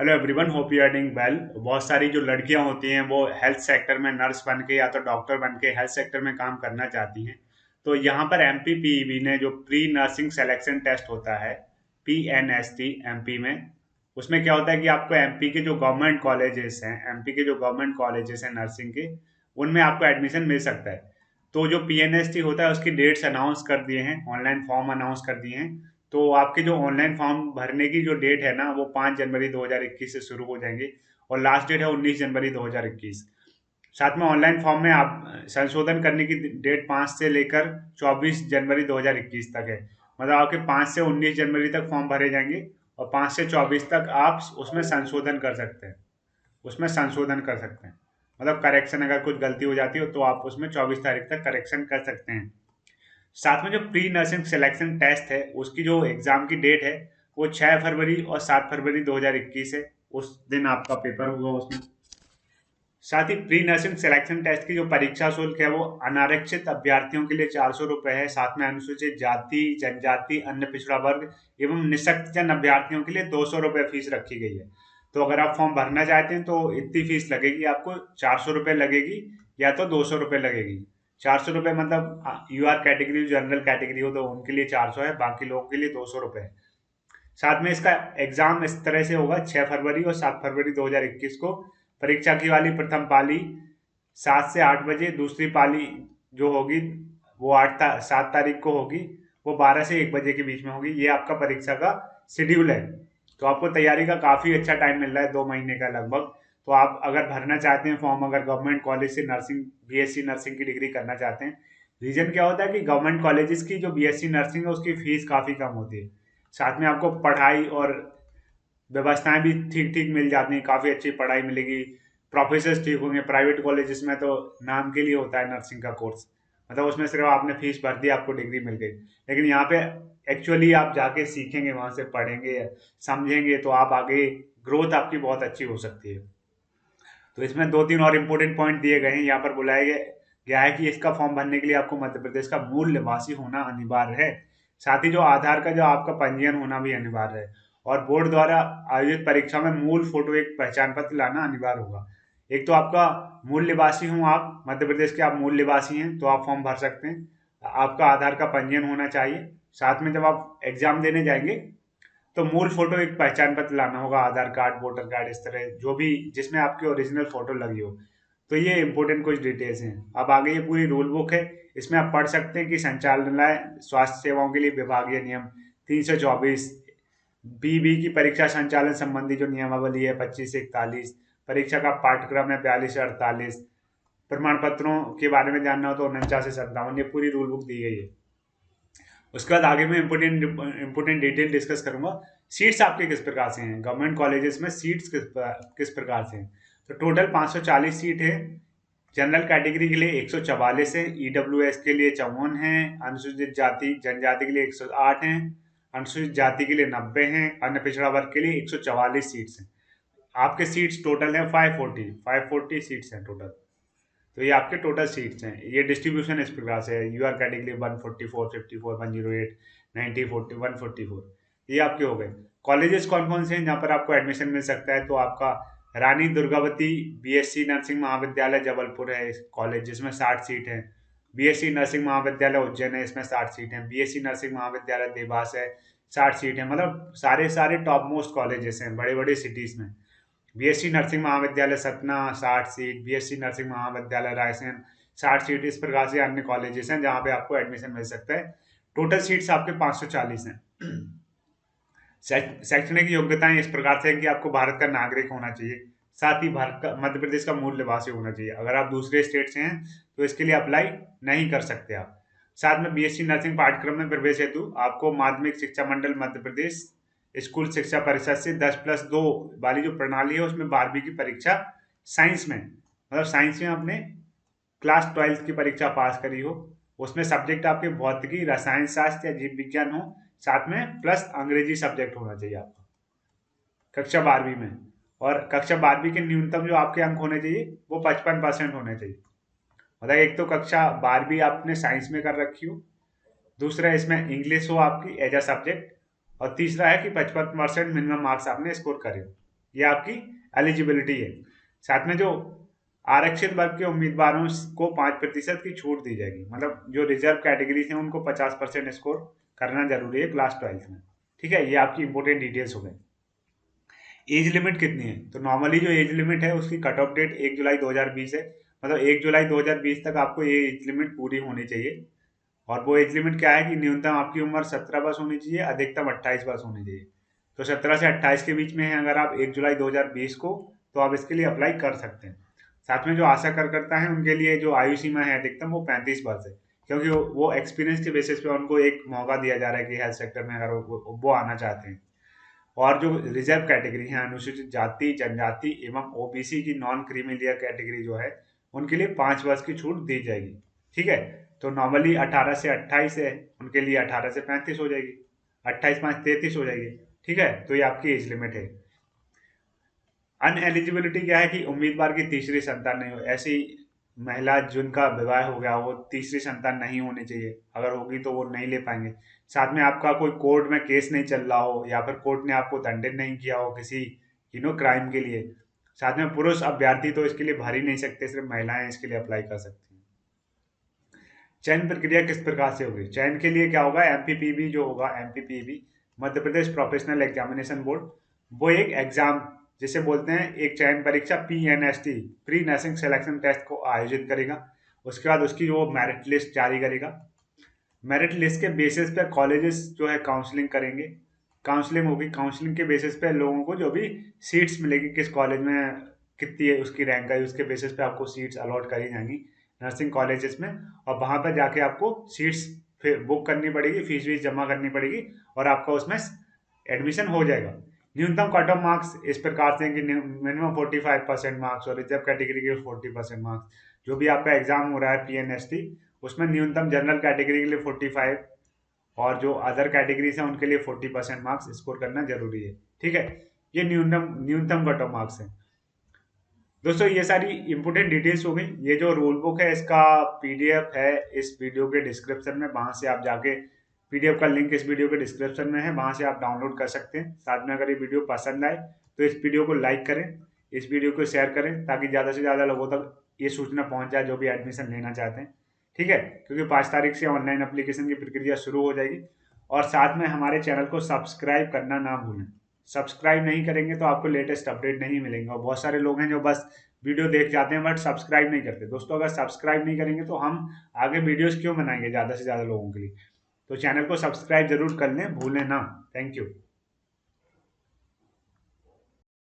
Hello everyone, hope you are doing well. बहुत सारी जो लड़कियां होती हैं वो हेल्थ सेक्टर में नर्स बन के या तो डॉक्टर बन के हेल्थ सेक्टर में काम करना चाहती हैं। तो यहाँ पर एमपीपीईबी ने जो प्री नर्सिंग सिलेक्शन टेस्ट होता है, पीएनएसटी एमपी में, उसमें क्या होता है कि आपको एमपी के जो गवर्नमेंट कॉलेजेस हैं, एमपी के जो गवर्नमेंट कॉलेजेस हैं नर्सिंग के, उनमें आपको एडमिशन मिल सकता है। तो जो पीएनएसटी होता है उसकी डेट्स अनाउंस कर दिए हैं, ऑनलाइन फॉर्म अनाउंस कर दिए हैं। तो आपके जो ऑनलाइन फॉर्म भरने की जो डेट है ना, वो 5 जनवरी 2021 से शुरू हो जाएंगी और लास्ट डेट है 19 जनवरी 2021। साथ में ऑनलाइन फॉर्म में आप संशोधन करने की डेट 5 से लेकर 24 जनवरी 2021 तक है। मतलब आपके 5 से 19 जनवरी तक फॉर्म भरे जाएंगे और 5 से 24 तक आप उसमें संशोधन कर सकते हैं। उसमें संशोधन कर सकते हैं, मतलब करेक्शन, अगर कुछ गलती हो जाती हो तो आप उसमें 24 तारीख तक करेक्शन कर सकते हैं। साथ में जो प्री नर्सिंग सिलेक्शन टेस्ट है उसकी जो एग्जाम की डेट है वो 6 फरवरी और 7 फरवरी 2021 है। उस दिन आपका पेपर होगा उसमें। साथ ही प्री नर्सिंग सिलेक्शन टेस्ट की जो परीक्षा शुल्क है वो अनारक्षित अभ्यर्थियों के लिए 400 रुपये है। साथ में अनुसूचित जाति, जनजाति, अन्य पिछड़ा वर्ग एवं निःशक्त जन अभ्यर्थियों के लिए 200 रुपये फीस रखी गई है। तो अगर आप फॉर्म भरना चाहते हैं तो इतनी फीस लगेगी आपको, 400 रुपये लगेगी या तो 200 रुपये लगेगी। 400 रुपये मतलब U R category, general category हो तो उनके लिए 400 है, बाकी लोगों के लिए 200 रुपये है। साथ में इसका एग्जाम इस तरह से होगा, 6 फरवरी और 7 फरवरी 2021 को परीक्षा की वाली प्रथम पाली 7 से 8 बजे, दूसरी पाली जो होगी वो 7 तारीख को होगी, वो 12 से 1 बजे के बीच में होगी। ये आपका परीक्षा का शेड्यूल है। तो आपको तैयारी का काफ़ी अच्छा टाइम मिल रहा है, 2 महीने का लगभग। तो आप अगर भरना चाहते हैं फॉर्म, अगर गवर्नमेंट कॉलेज से नर्सिंग, बीएससी नर्सिंग की डिग्री करना चाहते हैं। रीजन क्या होता है कि गवर्नमेंट कॉलेजेस की जो बीएससी नर्सिंग है उसकी फीस काफ़ी कम होती है। साथ में आपको पढ़ाई और व्यवस्थाएं भी ठीक ठीक मिल जाती हैं, काफ़ी अच्छी पढ़ाई मिलेगी, प्रोफेसर ठीक होंगे। प्राइवेट कॉलेजेस में तो नाम के लिए होता है नर्सिंग का कोर्स, मतलब उसमें सिर्फ आपने फीस भर दी, आपको डिग्री मिल गई। लेकिन यहाँ पे एक्चुअली आप जाके सीखेंगे, वहाँ से पढ़ेंगे, समझेंगे, तो आप आगे ग्रोथ आपकी बहुत अच्छी हो सकती है। तो इसमें दो तीन और इम्पोर्टेंट पॉइंट दिए गए हैं। यहाँ पर बुलाया गया है कि इसका फॉर्म भरने के लिए आपको मध्य प्रदेश का मूल निवासी होना अनिवार्य है। साथ ही जो आधार का जो आपका पंजीयन होना भी अनिवार्य है। और बोर्ड द्वारा आयोजित परीक्षा में मूल फोटो एक पहचान पत्र लाना अनिवार्य होगा। एक तो आपका मूल निवासी हूँ, आप मध्य प्रदेश के आप मूल निवासी हैं तो आप फॉर्म भर सकते हैं। आपका आधार का पंजीयन होना चाहिए। साथ में जब आप एग्जाम देने जाएंगे तो मूल फोटो एक पहचान पत्र लाना होगा, आधार कार्ड, वोटर कार्ड, इस तरह जो भी जिसमें आपकी ओरिजिनल फोटो लगी हो। तो ये इंपॉर्टेंट कुछ डिटेल्स हैं। अब आगे ये पूरी रूल बुक है, इसमें आप पढ़ सकते हैं कि संचालनालय स्वास्थ्य सेवाओं के लिए विभागीय नियम 324, बीबी की परीक्षा संचालन संबंधी जो नियमावली है 25 से 41, परीक्षा का पाठ्यक्रम है 42 से 48, प्रमाण पत्रों के बारे में जानना हो तो 49 से 57, ये पूरी रूल बुक दी गई है। उसके बाद आगे मैं इंपोर्टेंट डिटेल डिस्कस करूंगा। सीट्स आपके किस प्रकार से हैं, गवर्नमेंट कॉलेजेस में सीट्स किस प्रकार से हैं। तो टोटल 540 सीट है। जनरल कैटेगरी के लिए 144 है, ईडब्ल्यूएस के लिए 54 है, अनुसूचित जाति जनजाति के लिए 108 है, अनुसूचित जाति के लिए 90 है, अन्य पिछड़ा वर्ग के लिए 144 सीट्स हैं। आपके सीट्स टोटल है 540 सीट्स हैं टोटल। तो ये आपके टोटल सीट्स हैं। ये डिस्ट्रीब्यूशन इस प्रकार से है, यूआर कैटेगरी 144, 54, 108, 90, 40, 144, ये आपके हो गए। कॉलेजेस कौन कौन से हैं जहाँ पर आपको एडमिशन मिल सकता है, तो आपका रानी दुर्गावती बीएससी नर्सिंग महाविद्यालय जबलपुर है कॉलेज, जिसमें 60 सीट है। बीएससी नर्सिंग महाविद्यालय उज्जैन है, इसमें 60 सीट है। बीएससी नर्सिंग महाविद्यालय देवास है, 60 सीट है। मतलब सारे सारे टॉप मोस्ट कॉलेजेस हैं बड़े बड़े सिटीज में। बीएससी नर्सिंग महाविद्यालय सतना 60 सीट, बीएससी नर्सिंग महाविद्यालय रायसेन 60 सीट। इस प्रकार से अन्य कॉलेजेस हैं जहाँ पे आपको एडमिशन मिल सकता है। टोटल सीट्स आपके 540 हैं। शैक्षणिक योग्यताएं इस प्रकार से हैं कि आपको भारत का नागरिक होना चाहिए, साथ ही भारत का, मध्य प्रदेश का मूल निवासी होना चाहिए। अगर आप दूसरे स्टेट से हैं तो इसके लिए अप्लाई नहीं कर सकते आप। साथ में बीएससी नर्सिंग पाठ्यक्रम में प्रवेश हेतु आपको माध्यमिक शिक्षा मंडल मध्य प्रदेश स्कूल शिक्षा परिषद से 10+2 वाली जो प्रणाली है उसमें 12वीं की परीक्षा साइंस में, मतलब साइंस में आपने क्लास 12th की परीक्षा पास करी हो, उसमें सब्जेक्ट आपके भौतिकी, रसायन शास्त्र या जीव विज्ञान हो, साथ में प्लस अंग्रेजी सब्जेक्ट होना चाहिए आपका कक्षा 12वीं में। और कक्षा 12वीं के न्यूनतम जो आपके अंक होने चाहिए वो 55% होने चाहिए। मतलब एक तो कक्षा 12वीं आपने साइंस में कर रखी हो, दूसरा इसमें इंग्लिश हो आपकी एज अ सब्जेक्ट, और तीसरा है कि 55% मिनिमम मार्क्स आपने स्कोर करे हो। ये आपकी एलिजिबिलिटी है। साथ में जो आरक्षित वर्ग के उम्मीदवारों को 5% की छूट दी जाएगी, मतलब जो रिजर्व कैटेगरी है उनको 50% स्कोर करना जरूरी है क्लास 12th में। ठीक है, ये आपकी इंपॉर्टेंट डिटेल्स हो गई। एज लिमिट कितनी है, तो नॉर्मली जो एज लिमिट है उसकी कट ऑफ डेट 1 जुलाई 2020 है, मतलब 1 जुलाई 2020 तक आपको ये एज लिमिट पूरी होनी चाहिए। और वो एज लिमिट क्या है कि न्यूनतम आपकी उम्र 17 वर्ष होनी चाहिए, अधिकतम 28 वर्ष होनी चाहिए। तो 17 से 28 के बीच में है अगर आप 1 जुलाई 2020 को, तो आप इसके लिए अप्लाई कर सकते हैं। साथ में जो आशा कार्यकर्ता है उनके लिए जो आयु सीमा है अधिकतम वो 35 वर्ष है, क्योंकि वो एक्सपीरियंस के बेसिस पे उनको एक मौका दिया जा रहा है कि हेल्थ सेक्टर में अगर वो आना चाहते हैं। और जो रिजर्व कैटेगरी है, अनुसूचित जाति जनजाति एवं ओबीसी की नॉन क्रीमी लेयर कैटेगरी जो है, उनके लिए 5 वर्ष की छूट दी जाएगी। ठीक है, तो नॉर्मली 18 से 28 है, उनके लिए 18 से 35 हो जाएगी, 28 5 33 हो जाएगी। ठीक है, तो ये आपकी एज लिमिट है। अनएलिजिबिलिटी क्या है कि उम्मीदवार की तीसरी संतान नहीं हो, ऐसी महिला जिनका विवाह हो गया वो तीसरी संतान नहीं होनी चाहिए, अगर होगी तो वो नहीं ले पाएंगे। साथ में आपका कोई कोर्ट में केस नहीं चल रहा हो या फिर कोर्ट ने आपको दंडित नहीं किया हो किसी क्राइम के लिए। साथ में पुरुष अभ्यर्थी तो इसके लिए भर ही नहीं सकते, सिर्फ महिलाएं इसके लिए अप्लाई कर सकती हैं। चयन प्रक्रिया किस प्रकार से होगी, चयन के लिए क्या होगा, एमपीपीबी जो होगा, MPPB Madhya Pradesh professional examination board, वो एक एग्जाम जिसे बोलते हैं एक चयन परीक्षा PNST, pre nursing selection test को आयोजित करेगा। उसके बाद उसकी वो मेरिट लिस्ट जारी करेगा। मेरिट लिस्ट के बेसिस पे कॉलेजेस जो है काउंसलिंग करेंगे, काउंसलिंग होगी, काउंसलिंग के बेसिस पे लोगों को जो भी सीट्स मिलेगी किस कॉलेज में कितनी है उसकी रैंक है, उसके बेसिस पे आपको सीट्स अलॉट करी जाएंगी नर्सिंग कॉलेजेस में। और वहां पर जाके आपको सीट्स फिर बुक करनी पड़ेगी, फीस वीस जमा करनी पड़ेगी और आपका उसमें एडमिशन हो जाएगा। न्यूनतम कट ऑफ मार्क्स इस प्रकार से कि मिनिमम 45% मार्क्स और रिजर्व कैटेगरी के 40% मार्क्स। जो भी आपका एग्जाम हो रहा है पीएनएसटी, उसमें न्यूनतम जनरल कैटेगरी के लिए 45 और जो अदर कैटेगरीज हैं उनके लिए 40% मार्क्स स्कोर करना जरूरी है। ठीक है, ये न्यूनतम न्यूनतम कट ऑफ मार्क्स है। दोस्तों ये सारी इंपोर्टेंट डिटेल्स हो गई। ये जो रूल बुक है इसका पीडीएफ है इस वीडियो के डिस्क्रिप्शन में, वहां से आप जाके पीडीएफ का लिंक इस वीडियो के डिस्क्रिप्शन में है, वहां से आप डाउनलोड कर सकते हैं। साथ में अगर ये वीडियो पसंद आए तो इस वीडियो को लाइक करें, इस वीडियो को शेयर करें, ताकि ज़्यादा से ज़्यादा लोगों तक ये सूचना पहुंच जाए जो भी एडमिशन लेना चाहते हैं। ठीक है, क्योंकि 5 तारीख से ऑनलाइन एप्लीकेशन की प्रक्रिया शुरू हो जाएगी। और साथ में हमारे चैनल को सब्सक्राइब करना ना भूलें। सब्सक्राइब नहीं करेंगे तो आपको लेटेस्ट अपडेट नहीं मिलेंगे। और बहुत सारे लोग हैं जो बस वीडियो देख जाते हैं बट सब्सक्राइब नहीं करते। दोस्तों अगर सब्सक्राइब नहीं करेंगे तो हम आगे वीडियोस क्यों बनाएंगे ज़्यादा से ज़्यादा लोगों के लिए। तो चैनल को सब्सक्राइब जरूर कर लें, भूलें ना। Thank you.